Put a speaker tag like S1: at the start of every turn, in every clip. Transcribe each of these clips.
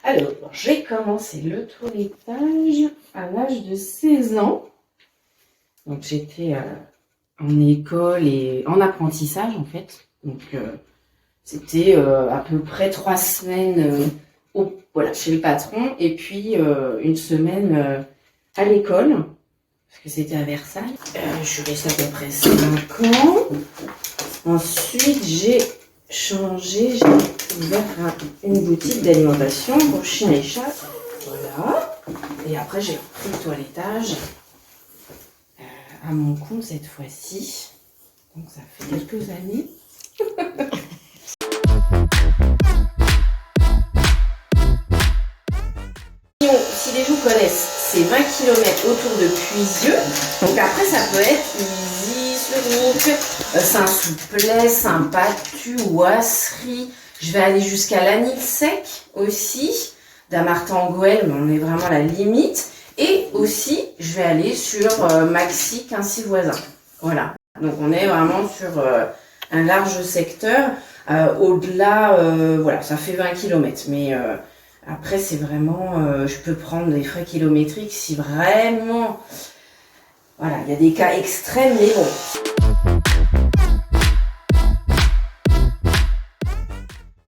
S1: Alors, j'ai commencé le toilettage à l'âge de 16 ans. Donc, j'étais en école et en apprentissage, en fait. Donc, c'était à peu près 3 semaines chez le patron et puis une semaine à l'école, parce que c'était à Versailles. Je suis restée à peu près 5 ans. Ensuite, j'ai changé, j'ai ouvert une boutique d'alimentation pour chiens et chats. Voilà. Et après, j'ai repris le toilettage à mon compte cette fois-ci. Donc, ça fait quelques années. Si les gens connaissent, c'est 20 km autour de Puisieux. Donc après, ça peut être Isis, le Rouk, Saint-Souplès, Saint-Patu, Ouasserie. Je vais aller jusqu'à Lanil-Sec aussi, Damartin-Gouel, mais on est vraiment à la limite. Et aussi, je vais aller sur Maxy, Quincy voisin. Voilà. Donc on est vraiment sur un large secteur. Au-delà, voilà, ça fait 20 km. Mais après, c'est vraiment, je peux prendre des frais kilométriques si vraiment, voilà, il y a des cas extrêmes, mais bon.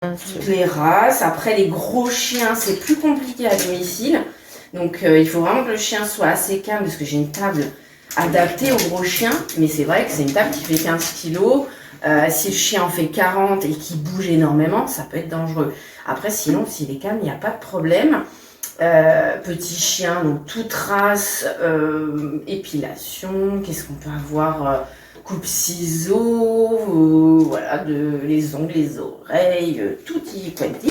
S1: Toutes les races. Après, les gros chiens, c'est plus compliqué à domicile. Donc, il faut vraiment que le chien soit assez calme, parce que j'ai une table adaptée aux gros chiens. Mais c'est vrai que c'est une table qui fait 15 kilos. Si le chien en fait 40 et qu'il bouge énormément, ça peut être dangereux. Après, sinon, s'il est calme, il n'y a pas de problème. Petit chien, donc toute race, épilation, qu'est-ce qu'on peut avoir, coupe-ciseaux, voilà, les ongles, les oreilles, tout y quanti.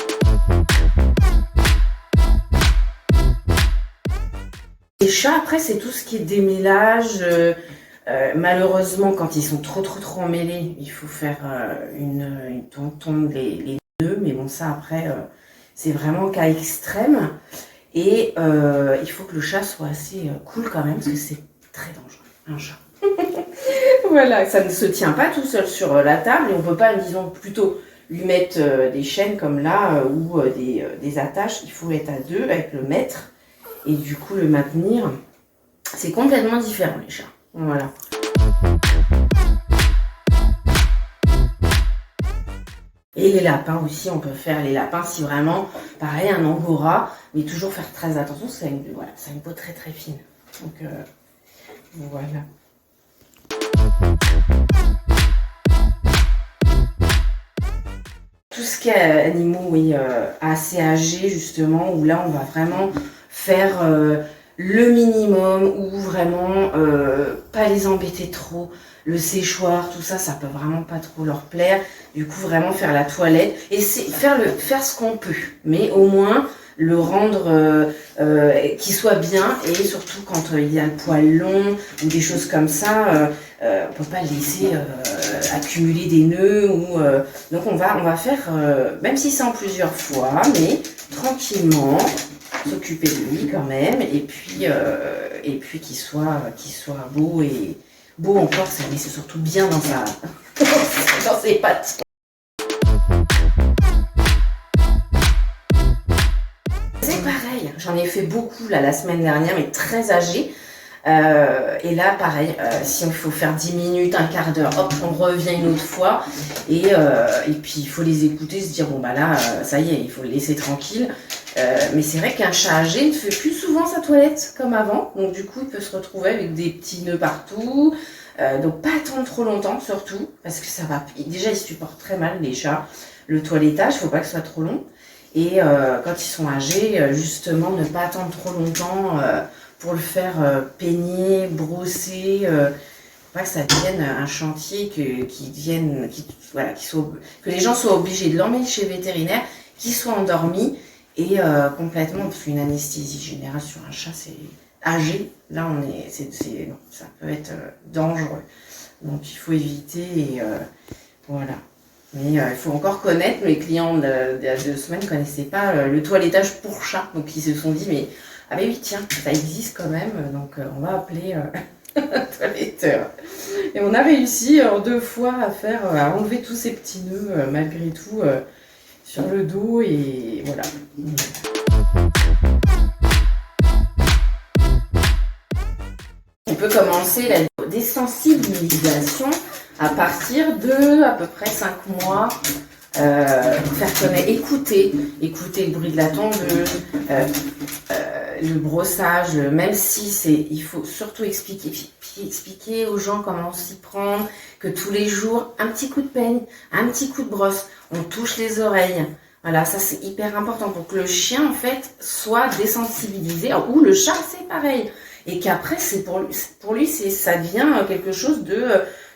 S1: Les chats, après, c'est tout ce qui est démêlage. Malheureusement, quand ils sont trop emmêlés, il faut faire tondre les nœuds. Mais bon, ça, après, c'est vraiment cas extrême. Et il faut que le chat soit assez cool quand même, parce que c'est très dangereux, un chat. Voilà, ça ne se tient pas tout seul sur la table. Et on ne peut pas, disons, plutôt lui mettre des chaînes comme là, ou des attaches. Il faut être à deux avec le maître. Et du coup, le maintenir, c'est complètement différent, les chats. Voilà. Et les lapins aussi, on peut faire les lapins si vraiment, pareil, un angora, mais toujours faire très attention, c'est une peau très fine. Donc voilà. Tout ce qui est animaux, oui, assez âgés justement, où là on va vraiment faire le minimum, ou vraiment pas les embêter trop. Le séchoir, tout ça, ça peut vraiment pas trop leur plaire. Du coup, vraiment faire la toilette et c'est faire ce qu'on peut, mais au moins le rendre qu'il soit bien. Et surtout quand il y a le poil long ou des choses comme ça, on peut pas le laisser accumuler des nœuds ou donc on va faire même si c'est en plusieurs fois, mais tranquillement. S'occuper de lui quand même, et puis qu'il soit beau, et beau encore, mais c'est surtout bien dans ses pattes. C'est pareil, j'en ai fait beaucoup là la semaine dernière, mais très âgés. Et là pareil, si il faut faire 10 minutes, un quart d'heure, hop, on revient une autre fois, et puis il faut les écouter, se dire bon bah là ça y est, il faut le laisser tranquille. Mais c'est vrai qu'un chat âgé ne fait plus souvent sa toilette comme avant, donc du coup il peut se retrouver avec des petits nœuds partout, donc pas attendre trop longtemps surtout, parce que ça va, déjà ils supportent très mal les chats, le toilettage, faut pas que ce soit trop long, et quand ils sont âgés, justement ne pas attendre trop longtemps pour le faire peigner, brosser, pas que ça devienne un chantier, que les gens soient obligés de l'emmener chez le vétérinaire, qu'il soit endormi. Et complètement, parce qu'une anesthésie générale sur un chat, c'est âgé. Là, non, ça peut être dangereux. Donc, il faut éviter. Et voilà. Mais il faut encore connaître. Mes clients d'il y a 2 semaines ne connaissaient pas le toilettage pour chat. Donc, ils se sont dit, mais ah ben oui, tiens, ça existe quand même. Donc, on va appeler un toiletteur. Et on a réussi en 2 fois à enlever tous ces petits nœuds malgré tout. Sur le dos, et voilà. peut commencer la désensibilisation à partir de à peu près 5 mois. Faire connaître, écouter le bruit de la tondeuse, le brossage, même si il faut surtout expliquer aux gens comment s'y prendre, que tous les jours, un petit coup de peigne, un petit coup de brosse, on touche les oreilles. Voilà, ça c'est hyper important pour que le chien en fait soit désensibilisé, ou le chat c'est pareil, et qu'après c'est pour lui ça devient quelque chose de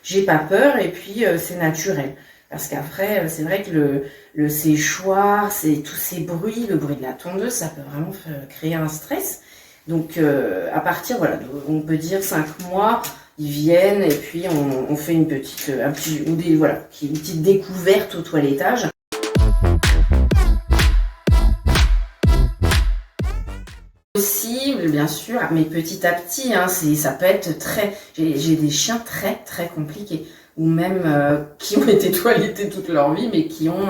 S1: j'ai pas peur et puis c'est naturel. Parce qu'après, c'est vrai que le séchoir, c'est tous ces bruits, le bruit de la tondeuse, ça peut vraiment créer un stress. Donc, à partir, voilà, on peut dire 5 mois, ils viennent et puis on fait une petite, une petite découverte au toilettage. Aussi, bien sûr, mais petit à petit, hein, ça peut être j'ai des chiens très très compliqués, ou même qui ont été toilettés toute leur vie, mais qui ont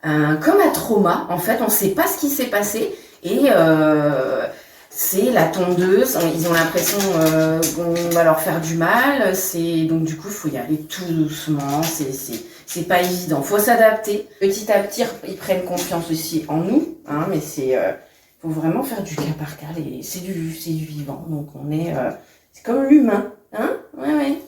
S1: comme un trauma. En fait, on ne sait pas ce qui s'est passé, et c'est la tondeuse. Ils ont l'impression qu'on va leur faire du mal. Donc du coup, il faut y aller tout doucement. C'est pas évident. Faut s'adapter. Petit à petit, ils prennent confiance aussi en nous, hein, mais faut vraiment faire du cas par cas, c'est du vivant, donc c'est comme l'humain, hein, ouais.